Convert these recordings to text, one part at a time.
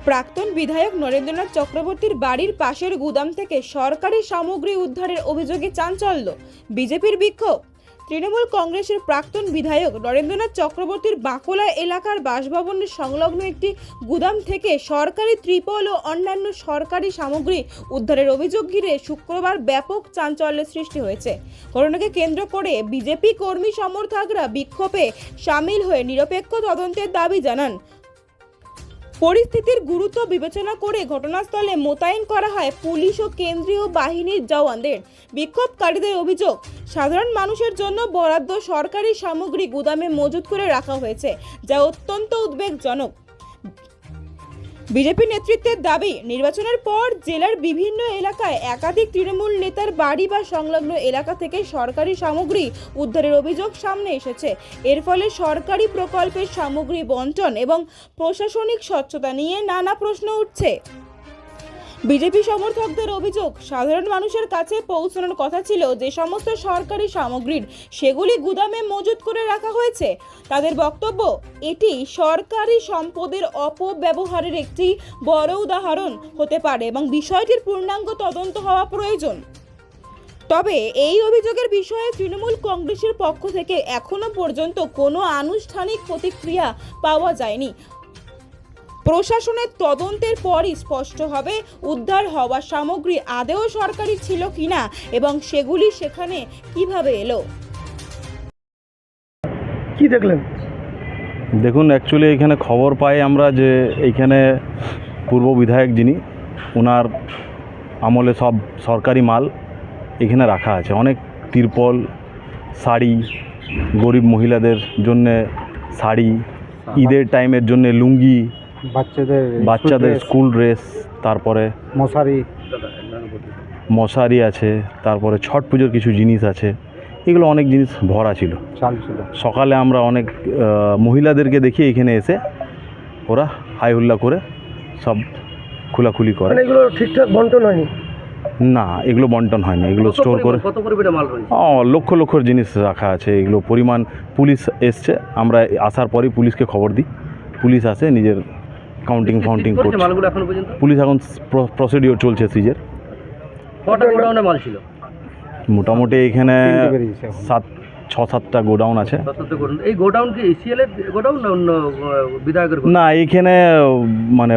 প্রাক্তন বিধায়ক নরেন্দ্রনাথ চক্রবর্তীর বাড়ির পাশের গুদাম থেকে সরকারি সামগ্রী উদ্ধারের অভিযোগে চাঞ্চল্য, বিজেপির বিক্ষোভ। তৃণমূল কংগ্রেসের প্রাক্তন বিধায়ক নরেন্দ্রনাথ চক্রবর্তীর বাঁকুড়া এলাকার বাসভবনের সংলগ্ন একটি গুদাম থেকে সরকারি ত্রিপল ও অন্যান্য সরকারি সামগ্রী উদ্ধারের অভিযোগ ঘিরে শুক্রবার ব্যাপক চাঞ্চল্যের সৃষ্টি হয়েছে। ঘটনাকে কেন্দ্র করে বিজেপি কর্মী সমর্থকরা বিক্ষোভে সামিল হয়ে নিরপেক্ষ তদন্তের দাবি জানান। পরিস্থিতির গুরুত্ব বিবেচনা করে ঘটনাস্থলে মোতায়েন করা হয় পুলিশ ও কেন্দ্রীয় বাহিনীর জওয়ানদের। বিক্ষোভকারীদের অভিযোগ, সাধারণ মানুষের জন্য বরাদ্দ সরকারি সামগ্রী গুদামে মজুত করে রাখা হয়েছে, যা অত্যন্ত উদ্বেগজনক। বিজেপি নেতৃত্বের দাবি, নির্বাচনের পর জেলার বিভিন্ন এলাকায় একাধিক তৃণমূল নেতার বাড়ি বা সংলগ্ন এলাকা থেকে সরকারি সামগ্রী উদ্ধারের অভিযোগ সামনে এসেছে। এর ফলে সরকারি প্রকল্পের সামগ্রী বণ্টন এবং প্রশাসনিক স্বচ্ছতা নিয়ে নানা প্রশ্ন উঠছে। বিজেপি সমর্থকদের অভিযোগ, সাধারণ মানুষের কাছে পৌঁছানোর কথা ছিল যে সমস্ত সরকারি সামগ্রীর, সেগুলি গুদামে মজুত করে রাখা হয়েছে। তাদের বক্তব্য, এটি সরকারি সম্পদের অপব্যবহারের একটি বড় উদাহরণ হতে পারে এবং বিষয়টির পূর্ণাঙ্গ তদন্ত হওয়া প্রয়োজন। তবে এই অভিযোগের বিষয়ে তৃণমূল কংগ্রেসের পক্ষ থেকে এখনো পর্যন্ত কোনো আনুষ্ঠানিক প্রতিক্রিয়া পাওয়া যায়নি। প্রশাসনের তদন্তের পরই স্পষ্ট হবে উদ্ধার হওয়া সামগ্রী আদৌ সরকারি ছিল কিনা এবং সেগুলি সেখানে কিভাবে এলো। কি দেখলেন? দেখুন, অ্যাকচুয়ালি এখানে খবর পাই আমরা যে এইখানে পূর্ব বিধায়ক যিনি, ওনার আমলে সব সরকারি মাল এখানে রাখা আছে। অনেক তিরপল, শাড়ি, গরিব মহিলাদের জন্যে শাড়ি, ঈদের টাইমের জন্যে লুঙ্গি, বাচ্চাদের স্কুল ড্রেস, তারপরে মশারি আছে, তারপরে ছট পুজোর কিছু জিনিস আছে। এগুলো অনেক জিনিস ভরা ছিল। সকালে আমরা অনেক মহিলাদেরকে দেখি এখানে এসে ওরা হাই হুল্লা করে সব খোলাখুলি করে। এগুলো ঠিকঠাক বন্টন হয়নি? না, এগুলো বন্টন হয়নি, এগুলো স্টোর করে লক্ষ লক্ষ জিনিস রাখা আছে। এগুলো পরিমাণ, পুলিশ এসছে, আমরা আসার পরই পুলিশকে খবর দিই, পুলিশ আসে, নিজের কাউন্টিং করছে। পুলিশ এখন প্রসিডিওর চলছে সিজের। মাল ছিল মোটামুটি এখানে 6-7টা গোডাউন আছে। এই গোডাউন কি এসিএল এর গোডাউন না অন্য বিধায়কের? না, এখানে মানে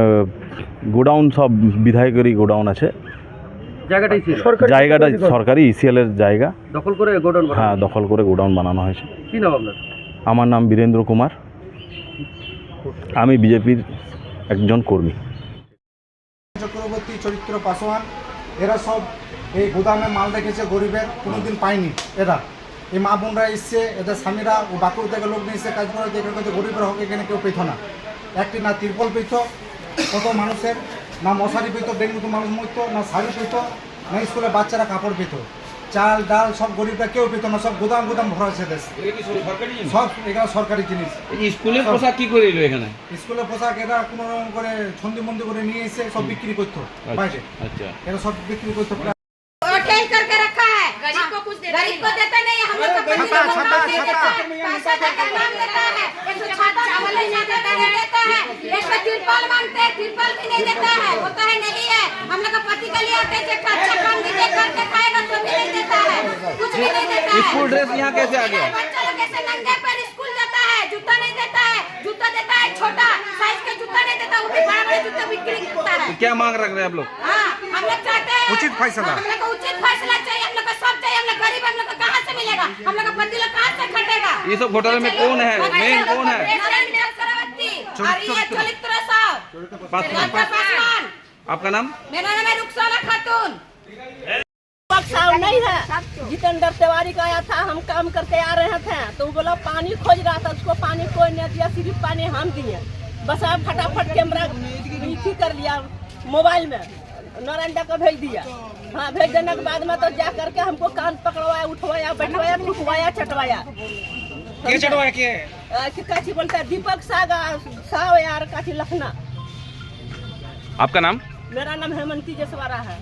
গোডাউন সব বিধায়কেরই গোডাউন আছে। জায়গাটা সরকারি ইসিএল এর জায়গা। দখল করে গোডাউন? হ্যাঁ, দখল করে গোডাউন বানানো হয়েছে। কি নাম আপনার? আমার নাম বীরেন্দ্র কুমার, আমি বিজেপির একজন কর্মী। চক্রবর্তী, চরিত্র পাসওয়ান, এরা সব এই গুদামে মাল রেখেছে, গরিবের কোনোদিন পায়নি। এরা এই মা বোনরা এসছে, এদের স্বামীরা ও বাঁকুড়া থেকে লোক নিয়ে এসে কাজ করে, এখানে কিন্তু গরিবের হক এখানে কেউ পেত না। একটি না তিরপল পেত কত মানুষের, না মশারি পেত, ডেঙ্গুতে মানুষ মরত, না শাড়ি পেত, না স্কুলে বাচ্চারা কাপড় পেত। চাল ডাল সব গরিবরা কেউ পেত না, সব গুদাম ভরা আছে দেশ। সব এখানে সরকারি জিনিস। স্কুলের পোশাক কি করে এলো এখানে? স্কুলের পোশাক এরা কোনো রকম করে ছন্দি মন্দি করে নিয়ে এসে সব বিক্রি করতো বাইরে। আচ্ছা, এরা সব বিক্রি করতো। करके रखा है, गरीब को कुछ गरीब को देता नहीं, हम लोग को पैसा देकर नाम देता है, एक तो छाता चावल नहीं देता है, एक तो तिरपाल मांगते हैं, तिरपाल भी नहीं देता है, होता है नहीं है। हम लोग का पति के लिए आते हैं, अच्छा काम भी करके खाएगा तो भी नहीं देता है, कुछ भी नहीं देता है। स्कूल ड्रेस यहाँ कैसे आ गया? बच्चा लोग कैसे नंगे पैर स्कूल जाता है, जूता नहीं देता है, जूता देता है छोटा साइज का जूता नहीं देता, वो भी बड़ा जूता बिक्री करता है। क्या मांग रख रहे हैं आप लोग? हाँ, हम लोग चाहते हैं उचित फैसला, हम लोग को उचित फैसला चाहिए, हम लोग को सब चाहिए। हम लोग गरीब, हम लोग को कहाँ से मिलेगा? हम लोग का पति लोग कहाँ से खटेगा? ये सब घोटाले में कौन है, मेन कौन है? पासवान। आपका नाम? मेरा नाम है रुखसाना खातून। नहीं है, जितेंद्र तिवारी का आया था, हम काम करके आ रहे थे तो वो बोला पानी खोज रहा था, उसको पानी कोई नहीं दिया, सिर्फ पानी हम दिए। बस आप फटाफट कैमरा कर लिया मोबाइल में, नरेंद्र को भेज दिया। हाँ, भेज देने के बाद में तो जा करके हमको कान पकड़वाया, उठवाया, बैठवाया, थुकवाया, चटवाया। क्या चटवाया? काची बोलता है दीपक साव यार, काची लखना। आपका नाम? मेरा नाम हेमंती जसवारा है।